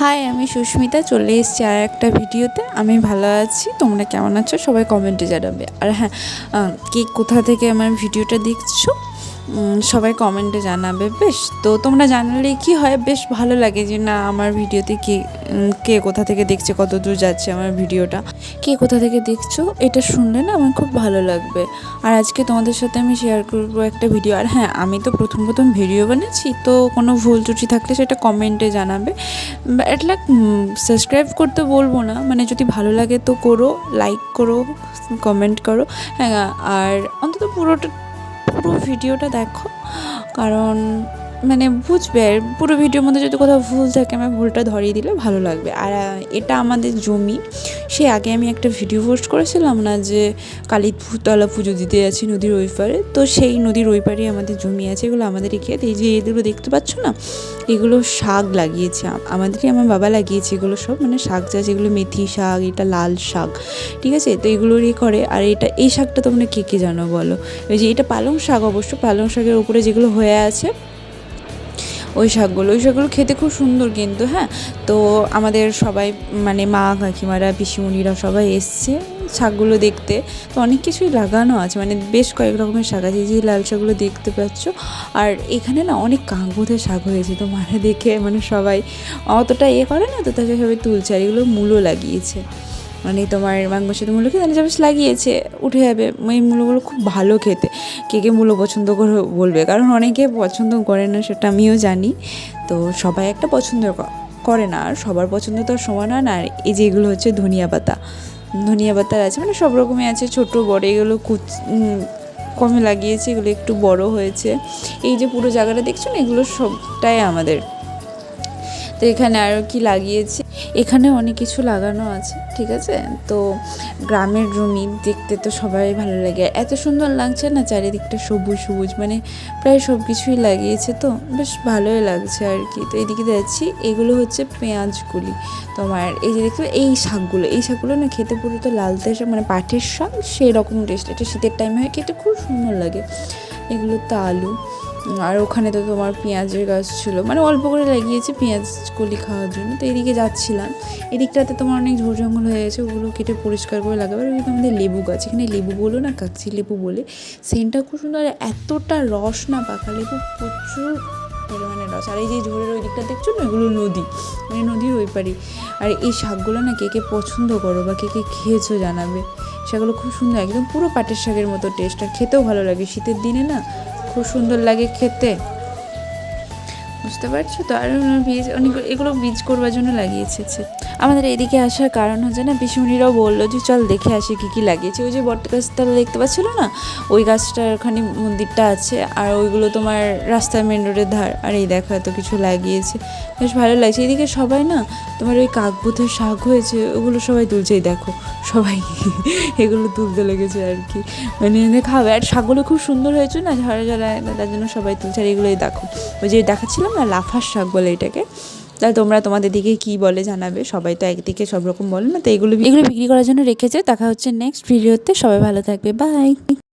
High, আমি সুস্মিতা চলে এসেছি আর একটা ভিডিওতে। আমি ভালো আছি, তোমরা কেমন আছো সবাই কমেন্টে জানাবে। আর হ্যাঁ, কে কোথা থেকে আমার ভিডিওটা দেখছো সবাই কমেন্টে জানাবে। বেশ, তো তোমরা জানালে কি হয়, বেশ ভালো লাগে যে না আমার ভিডিওতে কে কোথা থেকে দেখছে, কত দূর যাচ্ছে আমার ভিডিওটা, কে কোথা থেকে দেখছো এটা শুনলে না আমার খুব ভালো লাগবে। আর আজকে তোমাদের সাথে আমি শেয়ার করবো একটা ভিডিও। আর হ্যাঁ, আমি তো প্রথম ভিডিও বানাচ্ছি, তো কোনো ভুল ত্রুটি থাকলে সেটা কমেন্টে জানাবে। লাইক সাবস্ক্রাইব করতে বলবো না, মানে যদি ভালো লাগে তো করো, লাইক করো, কমেন্ট করো। হ্যাঁ, আর অন্তত পুরো ভিডিওটা দেখো, কারণ মানে বুঝবে। আর পুরো ভিডিওর মধ্যে যদি কোথাও ভুল থাকে আমি ভুলটা ধরিয়ে দিলে ভালো লাগবে। আর এটা আমাদের জমি। সে আগে আমি একটা ভিডিও পোস্ট করেছিলাম না যে কালীতলা পুজো দিতে যাচ্ছি নদীর ওই পারে, তো সেই নদীর ওই পারে আমাদের জমি আছে, এগুলো আমাদেরই ক্ষেত। এই যে এগুলো দেখতে পাচ্ছ না, এগুলো শাক লাগিয়েছে আমাদেরই, আমার বাবা লাগিয়েছে এগুলো সব, মানে শাক চাষ, এগুলো মেথি শাক, এটা লাল শাক, ঠিক আছে। তো এগুলোরই করে। আর এই শাকটা তোমরা কে জানো বলো? ওই যে এটা পালং শাক, অবশ্য পালং শাকের উপরে যেগুলো হয়ে আছে ওই শাকগুলো খেতে খুব সুন্দর কিন্তু। হ্যাঁ, তো আমাদের সবাই মানে মা কাকিমারা পিসিমণিরা সবাই এসছে শাকগুলো দেখতে। তো অনেক কিছুই লাগানো আছে, মানে বেশ কয়েক রকমের শাক আছে, যে লাল শাকগুলো দেখতে পাচ্ছ। আর এখানে না অনেক কাঙ্গুদের শাক হয়েছে, তো মানে দেখে মানে সবাই অতটা করে না, তো তাকে সবাই তুলছে। আর এগুলো মূলো লাগিয়েছে, মানে তোমার মাংসের সাথে মূলো খেতে চাষ লাগিয়েছে, উঠে যাবে। এই মূলোগুলো খুব ভালো খেতে। কে মূলো পছন্দ করে বলবে, কারণ অনেকে পছন্দ করে না, সেটা আমিও জানি। তো সবাই একটা পছন্দ করে না, আর সবার পছন্দ তো আর সমান হয় না। আর এই যে এগুলো হচ্ছে ধনিয়া পাতার আছে, মানে সব রকমই আছে, ছোটো বড়। এগুলো কমে লাগিয়েছে, এগুলো একটু বড় হয়েছে। এই যে পুরো জায়গাটা দেখছো না, এগুলো সবটাই আমাদের। তো এখানে আরও কি লাগিয়েছি, এখানে অনেক কিছু লাগানো আছে, ঠিক আছে। তো গ্রামের জমি দেখতে তো সবাই ভালো লাগে, এত সুন্দর লাগছে না চারিদিকটা সবুজ সবুজ, মানে প্রায় সব কিছুই লাগিয়েছে, তো বেশ ভালোই লাগছে আর কি। তো এদিকে যাচ্ছি, এগুলো হচ্ছে পেঁয়াজগুলি তোমার। এই যে দেখতে এই শাকগুলো না খেতে পুরো তো লালতে শাক, মানে পাটের শাক সেই রকম টেস্ট। এটা শীতের টাইমে হয়, খেতে খুব সুন্দর লাগে। এগুলো তো আলু। আর ওখানে তো তোমার পেঁয়াজের গাছ ছিল, মানে অল্প করে লাগিয়েছে পেঁয়াজ কলি খাওয়ার জন্য। তো এদিকে যাচ্ছিলাম, এদিকটাতে তোমার অনেক ঝোড় জঙ্গল হয়ে গেছে, ওগুলো কেটে পরিষ্কার করে লাগাবে। আর ওইদিকে আমাদের লেবু গাছ, এখানে লেবু বলো না কাকচি লেবু বলে, সেন্টটা খুব সুন্দর। এতটা রস না, পাকা লেবু প্রচুর পরিমাণে রস। আর এই যে ঝোড়ের ওই দিকটা দেখছো না, এগুলো নদী, মানে নদীর ওই পারি। আর এই শাকগুলো না কে পছন্দ করো বা কে খেয়েছো জানাবে। সেগুলো খুব সুন্দর, একদম পুরো পাটের শাকের মতো টেস্ট, আর খেতেও ভালো লাগে শীতের দিনে না, খুব সুন্দর লাগে খেতে, বুঝতে পারছো তো। আর বীজ অনেক, এগুলো বীজ করবার জন্য লাগিয়েছে। আমাদের এদিকে আসার কারণ হচ্ছে না, পিসুমণিরাও বললো যে চল দেখে আসি কী লাগিয়েছে। ওই যে বট গাছটা দেখতে পাচ্ছিলো না, ওই গাছটার ওখানে মন্দিরটা আছে, আর ওইগুলো তোমার রাস্তার মেন রোডের ধার। আর এই দেখো এত কিছু লাগিয়েছে, বেশ ভালো লাগছে। এদিকে সবাই না তোমার ওই কাকভূতের শাক হয়েছে, ওগুলো সবাই তুলছেই, দেখো সবাই এগুলো তুলতে লেগেছে আর কি, মানে খাবে। আর শাকগুলো খুব সুন্দর হয়েছে না, ঝরা তার জন্য সবাই তুলছে। আর এগুলোই দেখো, ওই যে দেখাচ্ছিলাম না লাফার শাক বলে এটাকে। তাহলে তোমরা তোমাদের দিকে কী বলে জানাবে, সবাই তো একদিকে সব রকম বলে না। তো এগুলো বিক্রি করার জন্য রেখেছে। দেখা হচ্ছে নেক্সট ভিডিওতে, সবাই ভালো থাকবে, বাই।